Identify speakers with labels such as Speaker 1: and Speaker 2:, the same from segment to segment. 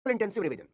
Speaker 1: Intensive revision,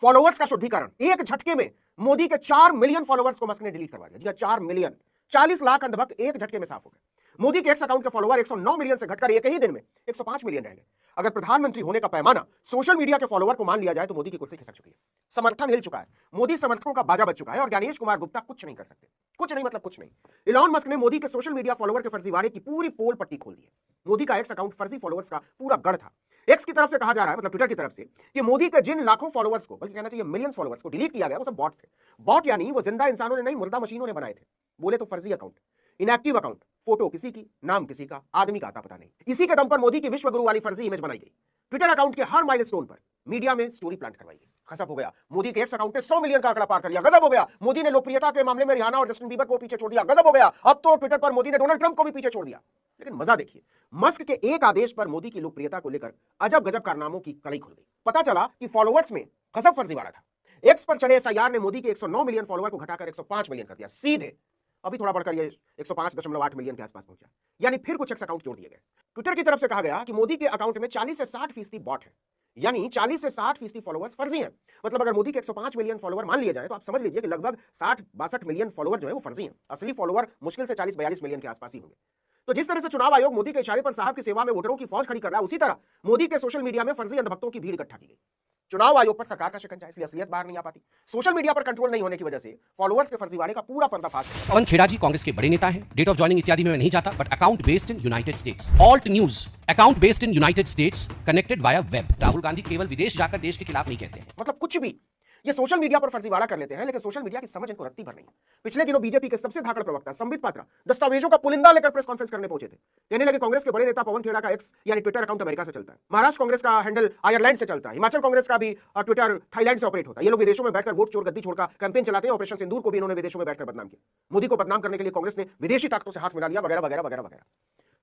Speaker 1: followers का शुद्धिकरण। एक झटके में मोदी के 4 मिलियन फॉलोअर्स को मस्क ने डिलीट करवा दिया। जी 4 मिलियन, 40 लाख अंधभक्त एक झटके में साफ हो गए। मोदी के एक्स अकाउंट के फॉलोअर 109 मिलियन से घटकर एक ही दिन में 105 मिलियन रह गए। अगर प्रधानमंत्री होने का पैमाना सोशल मीडिया के फॉलोअर को मान लिया जाए तो मोदी की कुर्सी खिसक चुकी है, समर्थन हिल चुका है, मोदी समर्थकों का बाजा बज चुका है और ज्ञानेश कुमार गुप्ता कुछ नहीं कर सकते। कुछ नहीं मतलब कुछ नहीं। इलॉन मस्क ने मोदी के सोशल मीडिया फॉलोअर के फर्जीवाड़े की पूरी पोल पट्टी खोल दी है। मोदी का एक्स अकाउंट फर्जी फॉलोअर्स का पूरा गढ़ था। एक्स की तरफ से कहा जा रहा है, मतलब ट्विटर की तरफ से, कि मोदी के जिन लाखों फॉलोअर्स को, बल्कि कहना चाहिए मिलियंस फॉलोअर्स को डिलीट किया गया वो सब बॉट थे। बॉट यानी वो जिंदा इंसानों ने नहीं, मुर्दा मशीनों ने बनाए थे। बोले तो फर्जी अकाउंट, इनएक्टिव अकाउंट, फोटो किसी की, नाम किसी का, आदमी का आता पता नहीं। इसी के दम पर मोदी की विश्व गुरु वाली फर्जी इमेज बनाई गई। ट्विटर अकाउंट के हर माइलस्टोन पर मीडिया में स्टोरी प्लांट करवाई गई। खसक हो गया, मोदी के एक्स अकाउंट ने 100 मिलियन का आंकड़ा पार कर लिया। गजब हो गया, मोदी ने लोकप्रियता के मामले में रिहाना और जस्टिन बीबर को पीछे छोड़ दिया। गजब हो गया, अब तो ट्विटर पर मोदी ने डोनाल्ड ट्रंप को भी पीछे छोड़ दिया। लेकिन मजा देखिए, मस्क के एक आदेश पर मोदी की लोकप्रियता को लेकर अजब गजब कारनामों की कड़ी खुल गई। पता चला कि फॉलोअर्स में गजब फर्जीवाड़ा था। एक्स पर चले एसआईआर ने मोदी के 109 मिलियन फॉलोअर को घटाकर 105 मिलियन कर दिया सीधे। अभी थोड़ा बढ़कर ये 105.8 मिलियन के आसपास पहुंचा, यानी फिर कुछ एक्स अकाउंट जोड़ दिए गए। ट्विटर की तरफ से कहा गया कि मोदी के अकाउंट में 40 से 60% बॉट है, यानी 40 से 60% फॉलोअर्स फर्जी हैं। मतलब अगर मोदी के 105 मिलियन फॉलोअर मान लिए जाए तो आप समझ लीजिए कि लगभग 60-62 मिलियन फॉलोअर जो है वो फर्जी हैं। असली फॉलोअर मुश्किल से 40-42 मिलियन के आसपास ही होंगे। तो जिस तरह से चुनाव आयोग मोदी के इशारे पर साहब की सेवा में वोटरों की फौज खड़ी कर रहा है, उसी तरह मोदी के सोशल मीडिया में फर्जी अंधभक्तों की भीड़ इकट्ठा की गई। चुनाव आयोग पर सरकार का शिकंजा, इसलिए असलियत बाहर नहीं आ पाती। सोशल मीडिया पर कंट्रोल नहीं होने की वजह से फॉलोअर्स के फर्जीवाड़े का पूरा पर्दाफाश है।
Speaker 2: पवन खेड़ा जी कांग्रेस के बड़े नेता हैं। डेट ऑफ ज्वाइनिंग इत्यादि में मैं नहीं जाता, but account based in United states. Alt news account based in United states, connected via web. Rahul Gandhi केवल विदेश जाकर देश के खिलाफ नहीं कहते हैं।
Speaker 1: मतलब कुछ भी ये सोशल मीडिया पर फर्जीवाड़ा कर लेते हैं, लेकिन सोशल मीडिया की समझ इनको रत्ती भर नहीं है। पिछले दिनों बीजेपी के सबसे धाकड़ प्रवक्ता संबित पात्रा दस्तावेजों का पुलिंदा लेकर प्रेस कॉन्फ्रेंस करने पहुंचे थे। कहने लगे कांग्रेस के बड़े नेता पवन खेड़ा का एक्स यानी ट्विटर अकाउंट अमेरिका से चलता है, महाराष्ट्र कांग्रेस का हैंडल आयरलैंड से चलता है, हिमाचल कांग्रेस का भी ट्विटर थाईलैंड से ऑपरेट होता है। ये लोग विदेशों में बैठकर वोट चोर गद्दी छोड़कर कैंपेन चलाते हैं। ऑपरेशन सिंदूर को भी इन्होंने विदेशों में बैठकर बदनाम किया। मोदी को बदनाम करने के लिए कांग्रेस ने विदेशी ताकतों से हाथ मिला लिया, वगैरह वगैरह वगैरह वगैरह।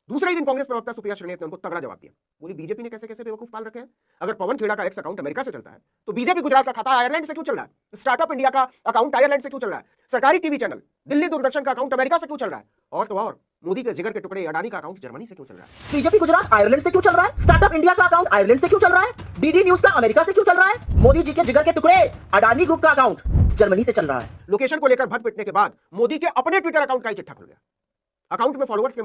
Speaker 1: दूसरे ही दिन कांग्रेस प्रवक्ता सुप्रिया श्रीनेत ने उनको तगड़ा जवाब दिया। बोली बीजेपी ने कैसे कैसे बेवकूफ पाल रखे हैं। अगर पवन खेड़ा का एक्स अकाउंट अमेरिका से चलता है तो बीजेपी गुजरात का खाता आयरलैंड से क्यों चल रहा है? स्टार्टअप इंडिया का अकाउंट आयरलैंड से क्यों चल रहा है? सरकारी टीवी चैनल दिल्ली दूरदर्शन का अकाउंट अमेरिका से क्यों चल रहा है? और तो और मोदी के जिगर के टुकड़े अडानी का अकाउंट जर्मनी से क्यों चल रहा है?
Speaker 3: बीजेपी गुजरात आयरलैंड से क्यों चल रहा है? स्टार्टअप इंडिया का अकाउंट आयरलैंड से क्यों चल रहा है? डीडी न्यूज का अमेरिका से क्यों चल रहा है? मोदी जी के जिगर के टुकड़े अडानी ग्रुप का अकाउंट जर्मनी से चल रहा है।
Speaker 1: लोकेशन को लेकर भद पिटने के बाद मोदी के अपने ट्विटर अकाउंट का ही चिट्ठा खुल गया। अकाउंट में फॉलोअर्स के